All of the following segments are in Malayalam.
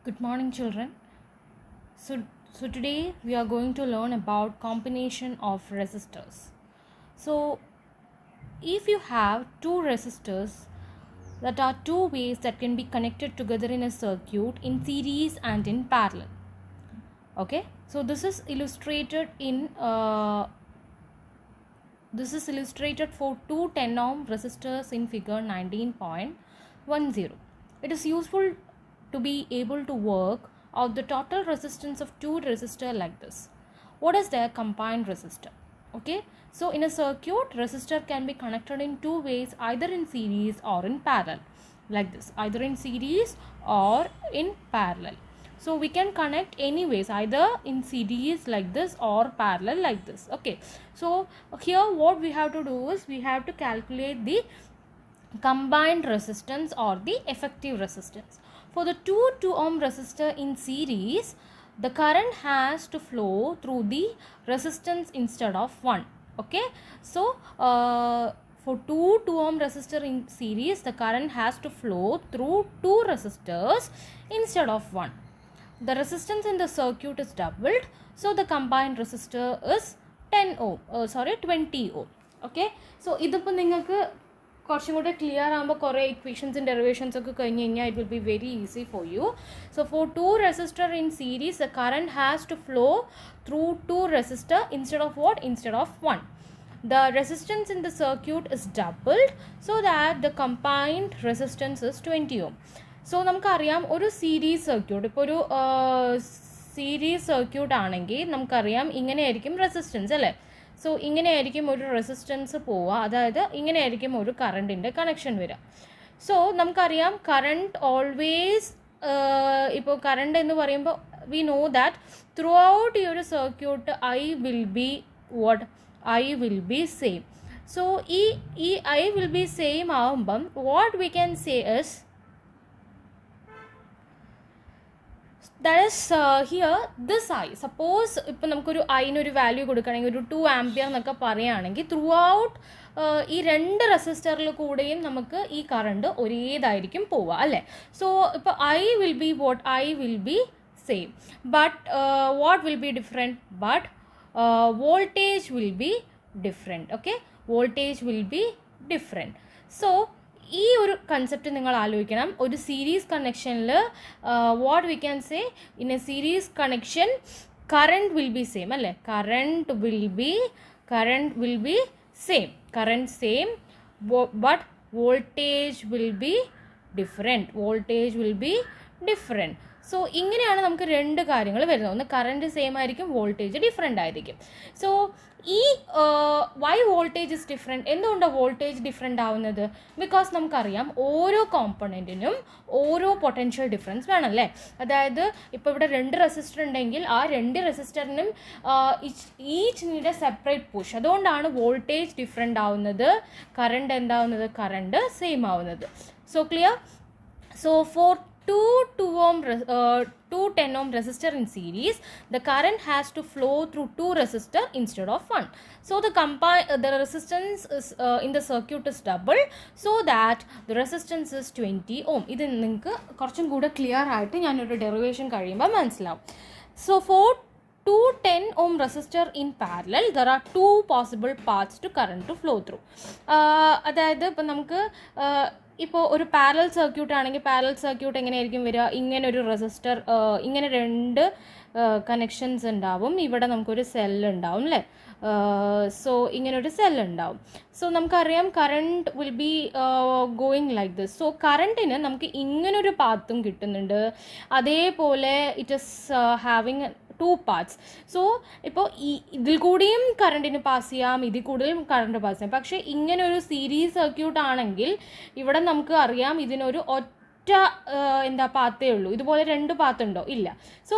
Good morning, children. So today we are going to learn about combination of resistors. So if you have two resistors, that are two ways that can be connected together in a circuit in series and in parallel. Okay, so this is illustrated for two 10 ohm resistors in figure 19.10. It is useful to be able to work out the total resistance of two resistors like this. What is their combined resistor? Okay, so in a circuit, resistor can be connected in two ways, either in series or in parallel, like this, either in series or in parallel. So we can connect anyways, either in series like this or parallel like this. Okay, so here what we have to do is we have to calculate the combined resistance or the effective resistance. For the two 2 ohm resistor in series, the current has to flow through the resistance instead of one. Okay, so for two 2 ohm resistor in series, the current has to flow through two resistors instead of one. The resistance in the circuit is doubled, so the combined resistor is 20 ohm. Okay, so ഇതിപ്പോൾ നിങ്ങൾക്ക് കുറച്ചും കൂടെ ക്ലിയർ ആകുമ്പോൾ കുറേ ഇക്വേഷൻസും ഡെറിവേഷൻസ് ഒക്കെ കഴിഞ്ഞ് കഴിഞ്ഞാൽ it will be very easy for you. So for two resistor in series, the current has to flow through two resistor instead of what? Instead of one. The resistance in the circuit is doubled so that the combined resistance is 20 ohm. So നമുക്കറിയാം ഒരു സീരീസ് സർക്യൂട്ട്, ഇപ്പോൾ ഒരു സീരീസ് സർക്യൂട്ട് ആണെങ്കിൽ നമുക്കറിയാം ഇങ്ങനെയായിരിക്കും റെസിസ്റ്റൻസ് അല്ലേ. സോ ഇങ്ങനെയായിരിക്കും ഒരു റെസിസ്റ്റൻസ് പോവുക, അതായത് ഇങ്ങനെയായിരിക്കും ഒരു കറണ്ടിൻ്റെ കണക്ഷൻ വരിക. സോ നമുക്കറിയാം കറണ്ട് ഓൾവേസ്, ഇപ്പോൾ കറണ്ട് എന്ന് പറയുമ്പോൾ V know that through out ഈ ഒരു circuit I will be same. So ഈ ഐ വിൽ ബി സെയിം ആകുമ്പം what we can say is that is here this I, suppose ഇപ്പോൾ നമുക്കൊരു ഐനൊരു വാല്യൂ കൊടുക്കുകയാണെങ്കിൽ ഒരു 2 ആംപിയർ എന്നൊക്കെ പറയുകയാണെങ്കിൽ ത്രൂ ഔട്ട് ഈ രണ്ട് റെസിസ്റ്ററിൽ കൂടെയും നമുക്ക് ഈ കറണ്ട് ഒരേതായിരിക്കും പോവുക അല്ലേ. സോ ഇപ്പോൾ I will be same, but what will be different? But voltage will be different. Okay, voltage will be different. So ഈ ഒരു കൺസെപ്റ്റ് നിങ്ങൾ ആലോചിക്കണം. ഒരു സീരീസ് കണക്ഷനിൽ what we can say, in a series connection current will be same അല്ലേ. Current will be same but voltage will be different. So ഇങ്ങനെയാണ് നമുക്ക് രണ്ട് കാര്യങ്ങൾ വരുന്നത്. ഒന്ന് കറണ്ട് സെയിം ആയിരിക്കും, വോൾട്ടേജ് ഡിഫറെൻ്റ് ആയിരിക്കും. സോ ഈ വൈ വോൾട്ടേജ് ഇസ് ഡിഫറെൻറ്റ്? എന്തുകൊണ്ടാണ് വോൾട്ടേജ് ഡിഫറെൻ്റ് ആവുന്നത്? ബിക്കോസ് നമുക്കറിയാം ഓരോ കോമ്പണൻറ്റിനും ഓരോ പൊട്ടൻഷ്യൽ ഡിഫറൻസ് വേണമല്ലേ. അതായത് ഇപ്പോൾ ഇവിടെ രണ്ട് റെസിസ്റ്റർ ഉണ്ടെങ്കിൽ ആ രണ്ട് റെസിസ്റ്ററിനും each need a separate push. അതുകൊണ്ടാണ് വോൾട്ടേജ് ഡിഫറെൻ്റ് ആവുന്നത്, കറണ്ട് എന്താവുന്നത്, കറണ്ട് സെയിം ആവുന്നത്. So clear? So four two 10 ohm resistor in series, the current has to flow through two resistor instead of one. So the resistance is in the circuit is double so that the resistance is 20 ohm. ഇത് നിങ്ങൾക്ക് കുറച്ചും കൂടെ ക്ലിയർ ആയിട്ട് ഞാനൊരു ഡെറിവേഷൻ കഴിയുമ്പോൾ മനസ്സിലാവും. So for two 10 ohm resistor in parallel, there are two possible paths to current to flow through. അതായത് ഇപ്പം നമുക്ക് ഇപ്പോൾ ഒരു പാരലൽ സർക്യൂട്ട് ആണെങ്കിൽ പാരലൽ സർക്യൂട്ട് എങ്ങനെയായിരിക്കും വരിക? ഇങ്ങനെ ഒരു റെസിസ്റ്റർ, ഇങ്ങനെ രണ്ട് കണക്ഷൻസ് ഉണ്ടാവും. ഇവിടെ നമുക്കൊരു സെല്ലുണ്ടാവും അല്ലേ. സോ ഇങ്ങനൊരു സെല്ലുണ്ടാവും. സോ നമുക്കറിയാം current will be going like this. So കറണ്ടിന് നമുക്ക് ഇങ്ങനൊരു പാത്തും കിട്ടുന്നുണ്ട്, അതേപോലെ it is having two parts. So ഇപ്പോൾ ഇതിൽ കൂടിയും കറണ്ടിന് പാസ് ചെയ്യാം, ഇതിൽ കൂടുതലും കറണ്ട് പാസ് ചെയ്യാം. പക്ഷേ ഇങ്ങനെ ഒരു സീരീസ് സർക്യൂട്ട് ആണെങ്കിൽ ഇവിടെ നമുക്ക് അറിയാം ഇതിനൊരു ഒറ്റ പാത്തേ ഉള്ളൂ. ഇതുപോലെ രണ്ട് പാത്തുണ്ടോ? ഇല്ല. So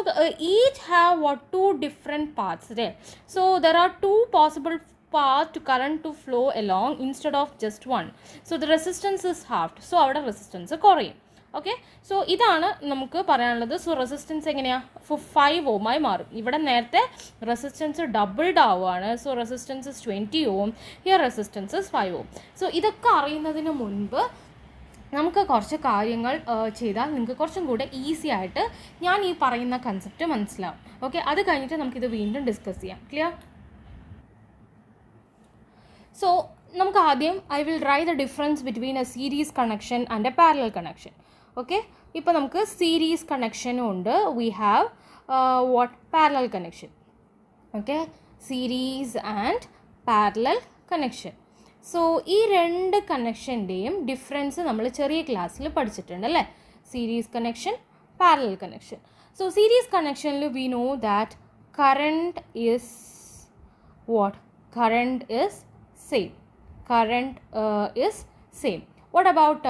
each have what two different paths അല്ലേ. So there are two possible path to current to flow along instead of just one. So the resistance is halved. So അവിടെ റെസിസ്റ്റൻസ് കുറയും. ഓക്കെ, സോ ഇതാണ് നമുക്ക് പറയാനുള്ളത്. സോ റെസിസ്റ്റൻസ് എങ്ങനെയാണ്? 5 ohm ആയി മാറും. ഇവിടെ നേരത്തെ റെസിസ്റ്റൻസ് ഡബിൾഡ് ആവുകയാണ്. So resistance is 20 ohm, here resistance is 5 ohm. So ഇതൊക്കെ അറിയുന്നതിന് മുൻപ് നമുക്ക് കുറച്ച് കാര്യങ്ങൾ ചെയ്താൽ നിങ്ങൾക്ക് കുറച്ചും കൂടെ ഈസി ആയിട്ട് ഞാൻ ഈ പറയുന്ന കൺസെപ്റ്റ് മനസ്സിലാവും. ഓക്കെ, അത് കഴിഞ്ഞിട്ട് നമുക്കിത് വീണ്ടും ഡിസ്കസ് ചെയ്യാം. ക്ലിയർ? സോ നമുക്ക് ആദ്യം I will write the difference between a series connection and a parallel connection. Okay, ഇപ്പോൾ നമുക്ക് സീരീസ് കണക്ഷനും ഉണ്ട്, we have what parallel connection. Okay, series and parallel connection. So ഈ രണ്ട് കണക്ഷൻ്റെയും ഡിഫറൻസ് നമ്മൾ ചെറിയ ക്ലാസ്സിൽ പഠിച്ചിട്ടുണ്ട് അല്ലേ? Series connection, parallel connection. So series കണക്ഷനിൽ we know that current is what? Current is same. Current is same. What about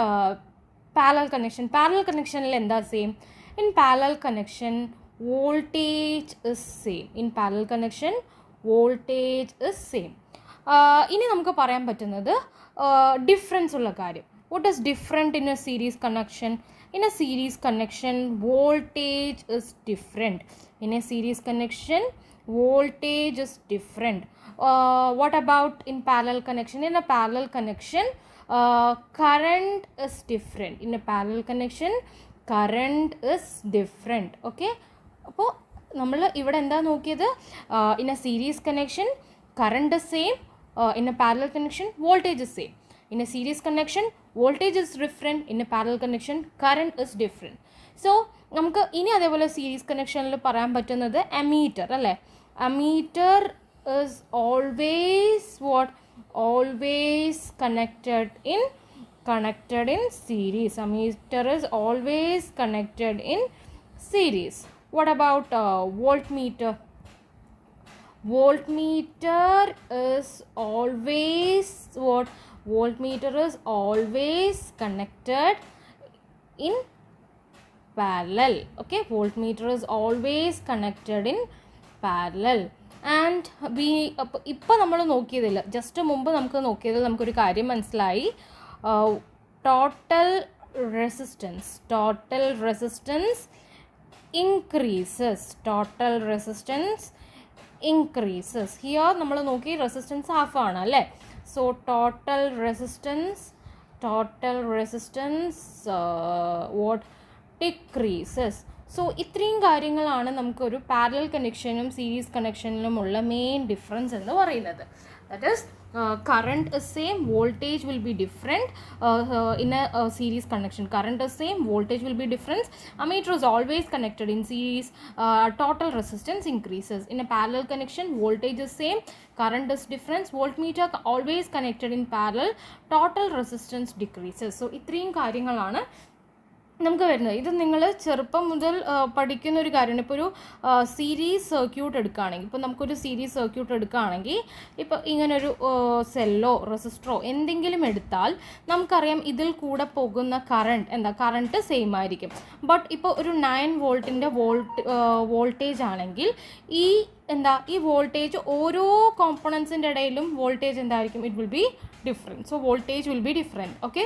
parallel connection? Parallel connection il endha same? In parallel connection voltage is same. In parallel connection voltage is same. ഇനി നമുക്ക് പറയാൻ പറ്റുന്നത് ഡിഫറൻസ് ഉള്ള കാര്യം. What is different in a series connection? In a series connection voltage is different. In a series connection voltage is different. What about in parallel connection? In a parallel connection current is different. In a parallel connection current is different. Okay, അപ്പോൾ നമ്മൾ ഇവിടെ എന്താ നോക്കിയത്? In a series connection current is same. In a parallel connection voltage is same. In a series connection voltage is different. In a parallel connection current is different. So നമുക്ക് ഇനി അതേപോലെ സീരീസ് കണക്ഷനിൽ പറയാൻ പറ്റുന്നത് ammeter അല്ലേ? Ammeter is always what? Always connected in series. Ammeter is always connected in series. What about voltmeter? Voltmeter is always what? Voltmeter is always connected in parallel. Okay, voltmeter is always connected in parallel. And ഇപ്പം നമ്മൾ നോക്കിയതില്ല, ജസ്റ്റ് മുമ്പ് നമുക്ക് നോക്കിയതിൽ നമുക്കൊരു കാര്യം മനസ്സിലായി. ടോട്ടൽ റെസിസ്റ്റൻസ് ഇൻക്രീസസ് ഹിയർ നമ്മൾ നോക്കി റെസിസ്റ്റൻസ് ഹാഫ് ആണ് അല്ലേ? So total resistance what? Decreases. So ഇത്രയും കാര്യങ്ങളാണ് നമുക്കൊരു പാരലൽ കണക്ഷനും സീരീസ് കണക്ഷനിലുമുള്ള മെയിൻ ഡിഫറൻസ് എന്ന് പറയുന്നത്. That is current is same, voltage will be different. In a series connection current is same, voltage will be different. Ammeter is always connected in series. Total resistance increases. In a parallel connection voltage is same, current is different, voltmeter always connected in parallel, total resistance decreases. So ഇത്രയും കാര്യങ്ങളാണ് നമുക്ക് വരുന്നത്. ഇത് നിങ്ങൾ ചെറുപ്പം മുതൽ പഠിക്കുന്ന ഒരു കാര്യമാണ്. ഇപ്പോൾ ഒരു സീരീസ് സർക്യൂട്ട് എടുക്കുകയാണെങ്കിൽ, ഇപ്പോൾ നമുക്കൊരു സീരീസ് സർക്യൂട്ട് എടുക്കുകയാണെങ്കിൽ ഇപ്പോൾ ഇങ്ങനൊരു സെല്ലോ റെസിസ്റ്ററോ എന്തെങ്കിലും എടുത്താൽ നമുക്കറിയാം ഇതിൽ കൂടെ പോകുന്ന കറണ്ട് സെയിം ആയിരിക്കും. ബട്ട് ഇപ്പോൾ ഒരു 9 വോൾട്ടിൻ്റെ വോൾട്ടേജ് ആണെങ്കിൽ ഈ വോൾട്ടേജ് ഓരോ കോമ്പണൻസിൻ്റെ ഇടയിലും വോൾട്ടേജ് എന്തായിരിക്കും? It will be different. So voltage will be different. Okay,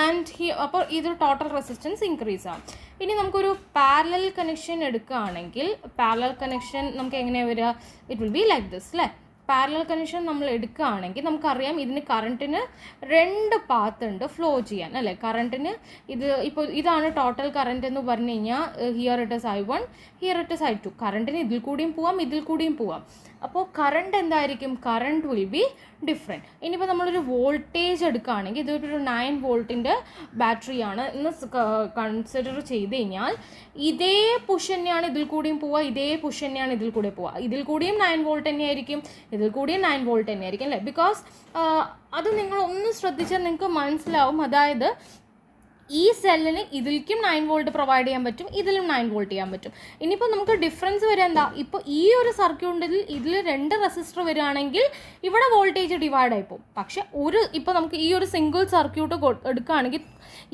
and here അപ്പോൾ ഇത് ടോട്ടൽ റെസിസ്റ്റൻസ് ഇൻക്രീസ് ആണ്. ഇനി നമുക്കൊരു പാരലൽ കണക്ഷൻ എടുക്കുകയാണെങ്കിൽ പാരലൽ കണക്ഷൻ നമുക്ക് എങ്ങനെയാണ് വരിക? It will be like this അല്ലേ? പാരലൽ കണക്ഷൻ നമ്മൾ എടുക്കുകയാണെങ്കിൽ നമുക്കറിയാം ഇതിന് കറണ്ടിന് 2 പാത്ത് ഉണ്ട് ഫ്ലോ ചെയ്യാൻ അല്ലേ? കറണ്ടിന് ഇപ്പോൾ ഇതാണ് ടോട്ടൽ കറണ്ട് എന്ന് പറഞ്ഞു കഴിഞ്ഞാൽ here it is I1, here it is I2. കറണ്ടിന് ഇതിൽ കൂടിയും പോവാം ഇതിൽ കൂടിയും പോവാം. അപ്പോൾ കറണ്ട് എന്തായിരിക്കും? Current will be different. ഇനിയിപ്പോൾ നമ്മളൊരു വോൾട്ടേജ് എടുക്കുകയാണെങ്കിൽ ഇതൊരു 9 വോൾട്ടിൻ്റെ ബാറ്ററിയാണ് എന്ന് കൺസിഡർ ചെയ്ത് കഴിഞ്ഞാൽ ഇതേ പുഷ് തന്നെയാണ് ഇതിൽ കൂടിയും പോവുക, ഇതേ പുഷ് തന്നെയാണ് ഇതിൽ കൂടെ പോവുക. ഇതിൽ കൂടിയും 9 വോൾട്ട് തന്നെയായിരിക്കും, ഇതിൽ കൂടിയും 9 വോൾട്ട് തന്നെയായിരിക്കും അല്ലേ? ബിക്കോസ് അത് നിങ്ങൾ ഒന്ന് ശ്രദ്ധിച്ചാൽ നിങ്ങൾക്ക് മനസ്സിലാവും. അതായത് ഈ സെല്ലിന് ഇതിലേക്കും 9 വോൾട്ട് പ്രൊവൈഡ് ചെയ്യാൻ പറ്റും, ഇതിലും 9 വോൾട്ട് ചെയ്യാൻ പറ്റും. ഇനിയിപ്പോൾ നമുക്ക് ഡിഫറൻസ് വരെ എന്താ? ഇപ്പോൾ ഈ ഒരു സർക്യൂട്ടിൽ ഇതിൽ 2 റെസിസ്റ്റർ വരികയാണെങ്കിൽ ഇവിടെ വോൾട്ടേജ് ഡിവൈഡ് ആയിപ്പോവും. പക്ഷെ ഇപ്പോൾ നമുക്ക് ഈ ഒരു സിംഗിൾ സർക്യൂട്ട് എടുക്കുകയാണെങ്കിൽ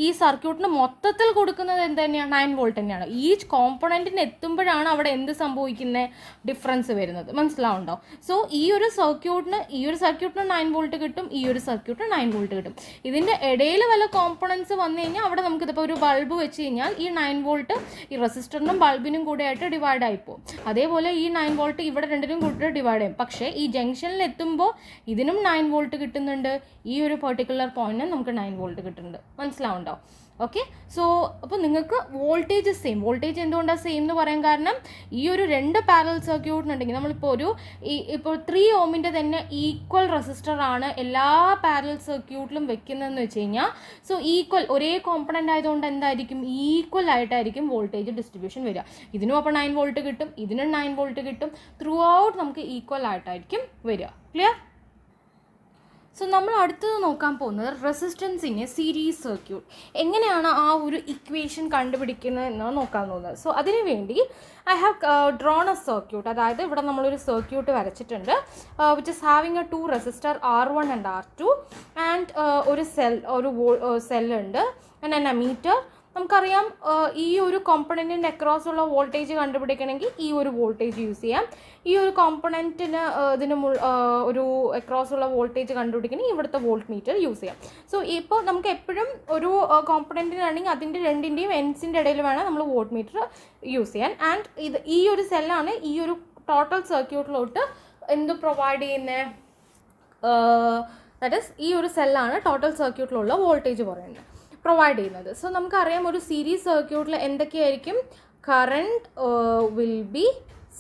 ഈ സർക്യൂട്ടിന് മൊത്തത്തിൽ കൊടുക്കുന്നത് എന്ത് തന്നെയാണ്? 9 വോൾട്ട് തന്നെയാണ്. ഈച്ച് കോമ്പണൻറ്റിന് എത്തുമ്പോഴാണ് അവിടെ എന്ത് സംഭവിക്കുന്നത്? ഡിഫറൻസ് വരുന്നത്. മനസ്സിലാവുണ്ടോ? സോ ഈ ഒരു സർക്യൂട്ടിന് 9 വോൾട്ട് കിട്ടും, ഈ ഒരു സർക്യൂട്ടിന് 9 വോൾട്ട് കിട്ടും. ഇതിൻ്റെ ഇടയിൽ വല്ല കോമ്പണൻസ് വന്നു കഴിഞ്ഞാൽ കഴിഞ്ഞാൽ അവിടെ നമുക്കിതിപ്പോൾ ഒരു ബൾബ് വെച്ച് കഴിഞ്ഞാൽ ഈ 9 വോൾട്ട് ഈ റെസിസ്റ്ററിനും ബൾബിനും കൂടെ ആയിട്ട് ഡിവൈഡ് ആയിപ്പോവും. അതേപോലെ ഈ 9 വോൾട്ട് ഇവിടെ രണ്ടിനും കൂടെ ഡിവൈഡ് ചെയ്യും. പക്ഷേ ഈ ജംഗ്ഷനിൽ എത്തുമ്പോൾ ഇതിനും 9 വോൾട്ട് കിട്ടുന്നുണ്ട്, ഈ ഒരു പെർട്ടിക്കുലർ പോയിന്റിന് നമുക്ക് 9 വോൾട്ട് കിട്ടുന്നുണ്ട്. മനസ്സിലാവുണ്ടോ? ഓക്കെ. സോ അപ്പോൾ നിങ്ങൾക്ക് വോൾട്ടേജ് സെയിം. വോൾട്ടേജ് എന്തുകൊണ്ടാണ് സെയിം എന്ന് പറയാൻ കാരണം ഈ ഒരു 2 പാരലൽ സർക്യൂട്ടിനുണ്ടെങ്കിൽ നമ്മളിപ്പോൾ ഇപ്പോൾ 3 ഓമിൻ്റെ തന്നെ ഈക്വൽ റെസിസ്റ്ററാണ് എല്ലാ പാരലൽ സർക്യൂട്ടിലും വെക്കുന്നതെന്ന് വെച്ച് കഴിഞ്ഞാൽ, സോ ഈക്വൽ ഒരേ കോമ്പണൻ്റ് ആയതുകൊണ്ട് എന്തായിരിക്കും, ഈക്വൽ ആയിട്ടായിരിക്കും വോൾട്ടേജ് ഡിസ്ട്രിബ്യൂഷൻ വരിക. ഇതിനും അപ്പോൾ 9 വോൾട്ട് കിട്ടും, ഇതിനും 9 വോൾട്ട് കിട്ടും. ത്രൂ ഔട്ട് നമുക്ക് ഈക്വൽ ആയിട്ടായിരിക്കും വരിക. ക്ലിയർ? സോ നമ്മൾ അടുത്തത് നോക്കാൻ പോകുന്നത് resistance in a series circuit. എങ്ങനെയാണ് ആ ഒരു ഇക്വേഷൻ കണ്ടുപിടിക്കുന്നത് എന്നാണ് നോക്കാൻ പോകുന്നത്. സോ അതിനു വേണ്ടി I have drone A circuit. അതായത് ഇവിടെ നമ്മളൊരു സർക്യൂട്ട് വരച്ചിട്ടുണ്ട്, which is having A 2 resistor R1 and R2 and ഒരു സെല്ലുണ്ട് ആൻഡ് എൻ അമീറ്റർ. നമുക്കറിയാം ഈ ഒരു കോമ്പണൻറ്റിൻ്റെ അക്രോസ് ഉള്ള വോൾട്ടേജ് കണ്ടുപിടിക്കണമെങ്കിൽ ഈ ഒരു വോൾട്ടേജ് യൂസ് ചെയ്യാം. ഈ ഒരു കോമ്പണൻറ്റിന് ഇതിന് ഒരു അക്രോസ് ഉള്ള വോൾട്ടേജ് കണ്ടുപിടിക്കണമെങ്കിൽ ഇവിടുത്തെ വോൾട്ട് മീറ്റർ യൂസ് ചെയ്യാം. സോ ഇപ്പോൾ നമുക്ക് എപ്പോഴും ഒരു കോമ്പണൻറ്റിനാണെങ്കിൽ അതിൻ്റെ രണ്ടിൻ്റെയും എൻസിൻ്റെ ഇടയിൽ വേണം നമ്മൾ വോൾട്ട് മീറ്റർ യൂസ് ചെയ്യാൻ. ആൻഡ് ഈ ഒരു സെല്ലാണ് ഈ ഒരു ടോട്ടൽ സർക്യൂട്ടിലോട്ട് എന്ത് പ്രൊവൈഡ് ചെയ്യുന്നത്, ദാറ്റ് ഈസ് ഈ ഒരു സെല്ലാണ് ടോട്ടൽ സർക്യൂട്ടിലുള്ള വോൾട്ടേജ് പ്രൊവൈഡ് ചെയ്യുന്നത്. സോ നമുക്കറിയാം ഒരു സീരീസ് സർക്യൂട്ടിൽ എന്തൊക്കെയായിരിക്കും, കറണ്ട് വിൽ ബി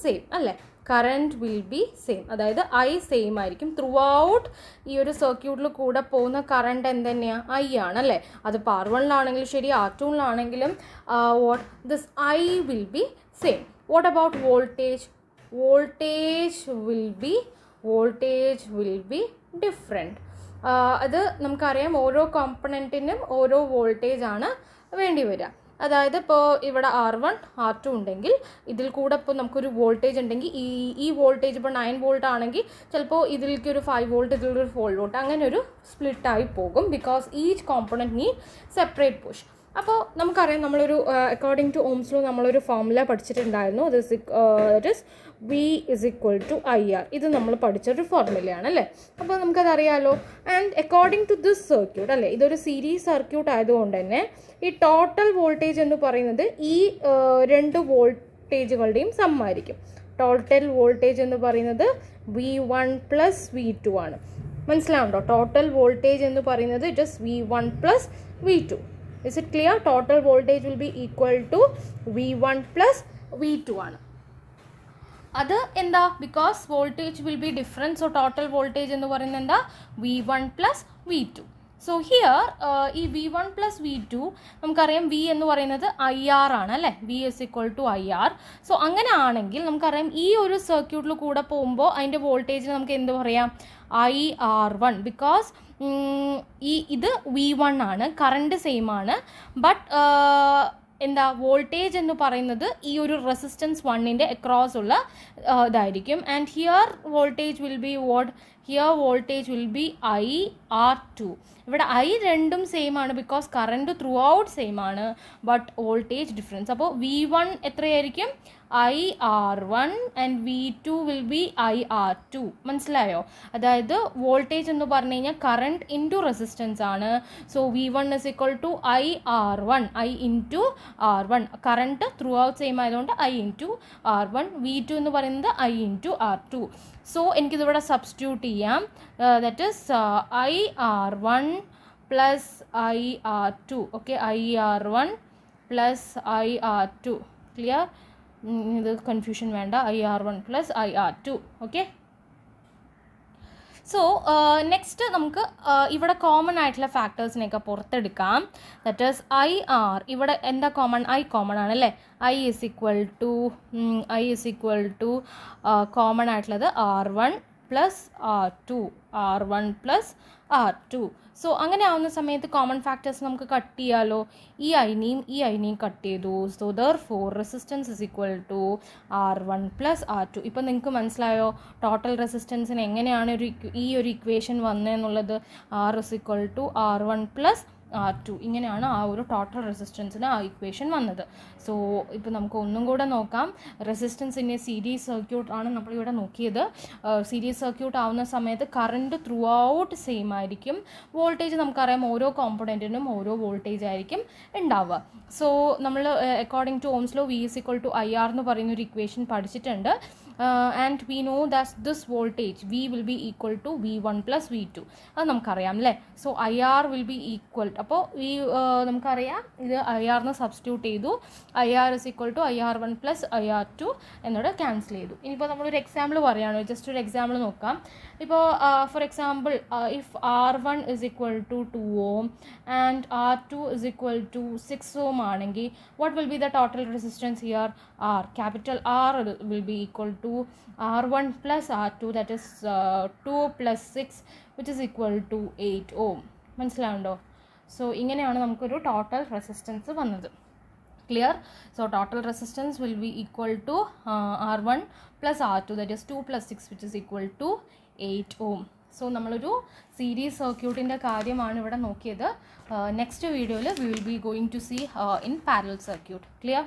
സെയിം അല്ലേ, കറണ്ട് വിൽ ബി സെയിം. അതായത് ഐ സെയിം ആയിരിക്കും ത്രൂ ഔട്ട്. ഈ ഒരു സർക്യൂട്ടിൽ കൂടെ പോകുന്ന കറണ്ട് എന്തുതന്നെയാണ്, ഐ ആണല്ലേ. അതിപ്പോൾ R1-ലാണെങ്കിലും ശരി, R2-ലാണെങ്കിലും what this I will be same. What about voltage? Voltage will be different. അത് നമുക്കറിയാം ഓരോ കോമ്പണൻറ്റിനും ഓരോ വോൾട്ടേജ് ആണ് വേണ്ടി വരിക. അതായത് ഇപ്പോൾ ഇവിടെ R1 R2 ഉണ്ടെങ്കിൽ ഇതിൽ കൂടെ ഇപ്പോൾ നമുക്കൊരു വോൾട്ടേജ് ഉണ്ടെങ്കിൽ ഈ വോൾട്ടേജ് ഇപ്പോൾ 9 വോൾട്ട് ആണെങ്കിൽ ചിലപ്പോൾ ഇതിലേക്ക് ഒരു 5 വോൾട്ട്, ഇതിലൊരു 4 വോൾട്ട്, അങ്ങനെ ഒരു സ്പ്ലിറ്റായി പോകും. Because each component need separate push. അപ്പോൾ നമുക്കറിയാം നമ്മളൊരു അക്കോർഡിംഗ് ടു ഓംസ് ലോ നമ്മളൊരു ഫോർമുല പഠിച്ചിട്ടുണ്ടായിരുന്നു. That is V is equal to IR. ഇത് നമ്മൾ പഠിച്ചൊരു ഫോർമുലയാണ് അല്ലേ. അപ്പോൾ നമുക്കതറിയാമല്ലോ. And according to this circuit അല്ലേ, ഇതൊരു സീരീസ് സർക്യൂട്ട് ആയതുകൊണ്ട് തന്നെ ഈ ടോട്ടൽ വോൾട്ടേജ് എന്ന് പറയുന്നത് ഈ 2 വോൾട്ടേജുകളുടെയും സം ആയിരിക്കും. ടോട്ടൽ വോൾട്ടേജ് എന്ന് പറയുന്നത് V1 പ്ലസ് V2 ആണ്. മനസ്സിലാവുണ്ടോ? ടോട്ടൽ വോൾട്ടേജ് എന്ന് പറയുന്നത് it is V1 plus V2. Is it clear? Total voltage will be equal to V1 plus V2 ആണ്. അത് എന്താ, because voltage will be different. So total voltage എന്ന് പറയുന്നത് എന്താ, V1 plus V2. So here ഈ V1 പ്ലസ് V2 നമുക്കറിയാം V എന്ന് പറയുന്നത് IR ആണ് അല്ലേ, V is equal to IR. So അങ്ങനെ ആണെങ്കിൽ നമുക്കറിയാം ഈ ഒരു സർക്യൂട്ടിൽ കൂടെ പോകുമ്പോൾ അതിൻ്റെ വോൾട്ടേജിന് നമുക്ക് എന്ത് പറയാം, IR1. ബിക്കോസ് ഇത് V1 ആണ്, കറണ്ട് സെയിം ആണ്. ബട്ട് എന്താ വോൾട്ടേജ് എന്ന് പറയുന്നത് ഈ ഒരു റെസിസ്റ്റൻസ് 1ൻ്റെ അക്രോസ് ഉള്ള ഇതായിരിക്കും. And here voltage will B what, here voltage will B IR2. ഇവിടെ I രണ്ടും സെയിം ആണ് because current throughout same ആണ്, ബട്ട് വോൾട്ടേജ് ഡിഫറൻസ്. അപ്പോൾ V1 എത്രയായിരിക്കും, IR1 and V2 will be IR2. മനസ്സിലായോ? അതായത് വോൾട്ടേജ് എന്ന് പറഞ്ഞു കഴിഞ്ഞാൽ കറണ്ട് ഇൻറ്റു റെസിസ്റ്റൻസ് ആണ്. So V1 is equal to IR1, I into R1. Current throughout same ആയതുകൊണ്ട് I ഇൻറ്റു R1. V2 എന്ന് പറയുന്നത് I ഇൻറ്റു R2. സോ എനിക്കിതിവിടെ സബ്സ്റ്റിറ്റ്യൂട്ട് ചെയ്യാം. That is IR1 plus IR2. Okay, IR1 plus IR2. Clear? ഇത് കൺഫ്യൂഷൻ വേണ്ട. IR1 plus IR2. Okay. So next നമുക്ക് ഇവിടെ കോമൺ ആയിട്ടുള്ള ഫാക്ടേഴ്സിനെയൊക്കെ പുറത്തെടുക്കാം. That is IR. ഇവിടെ എന്താ കോമൺ, I കോമൺ ആണല്ലേ. I is equal to common ആയിട്ടുള്ളത് R1 plus R2. R1 plus R2. So അങ്ങനെ ആവുന്ന സമയത്ത് കോമൺ ഫാക്ടേഴ്സ് നമുക്ക് കട്ട് ചെയ്യാമല്ലോ. ഈ ഐനെയും കട്ട് ചെയ്തു. So therefore resistance is equal to R1 plus R2. ഇപ്പം നിങ്ങൾക്ക് മനസ്സിലായോ ടോട്ടൽ റെസിസ്റ്റൻസിന് എങ്ങനെയാണ് ഈ ഒരു ഇക്വേഷൻ വന്നതെന്നുള്ളത്. R is equal to R1 plus R2. ഇങ്ങനെയാണ് ആ ഒരു ടോട്ടൽ റെസിസ്റ്റൻസിന് ആ ഇക്വേഷൻ വന്നത്. സോ ഇപ്പോൾ നമുക്ക് ഒന്നും കൂടെ നോക്കാം. Resistance in a series circuit ആണ് നമ്മളിവിടെ നോക്കിയത്. സീരീസ് സർക്യൂട്ട് ആവുന്ന സമയത്ത് കറണ്ട് ത്രൂ ഔട്ട് സെയിം ആയിരിക്കും. വോൾട്ടേജ് നമുക്കറിയാം, ഓരോ കോമ്പണൻറ്റിനും ഓരോ വോൾട്ടേജ് ആയിരിക്കും ഉണ്ടാവുക. സോ നമ്മൾ according to Ohm's law V is equal to IR എന്ന് പറയുന്നൊരു ഇക്വേഷൻ പഠിച്ചിട്ടുണ്ട്. And we know that this voltage V will be equal to V1 plus V2. അത് നമുക്കറിയാം അല്ലേ. So IR will be equal, അപ്പോൾ നമുക്കറിയാം ഇത് IRന്ന് സബ്സ്റ്റിറ്റ്യൂട്ട് ചെയ്തു. IR is equal to IR1 plus IR2 എന്നോട് ക്യാൻസൽ ചെയ്തു. ഇനിയിപ്പോൾ നമ്മളൊരു എക്സാമ്പിൾ പറയുകയാണ്, ജസ്റ്റ് ഒരു എക്സാമ്പിൾ നോക്കാം. ഇപ്പോൾ for example if R1 is equal to 2 ohm and R2 is equal to 6 ohm ആണെങ്കിൽ what will be the total resistance here? R, capital R will be equal to R1 plus R2, that is 2 plus 6, which is equal to 8 ohm. മനസ്സിലാവുണ്ടോ? സോ ഇങ്ങനെയാണ് നമുക്കൊരു ടോട്ടൽ റെസിസ്റ്റൻസ് വന്നത്. Clear? So total resistance will be equal to R1 plus R2, that is 2 plus 6, which is equal to 8 ohm. So നമ്മളൊരു സീരീസ് സർക്യൂട്ടിൻ്റെ കാര്യമാണ് ഇവിടെ നോക്കിയത്. നെക്സ്റ്റ് വീഡിയോയിൽ we will be going to see in parallel circuit. Clear?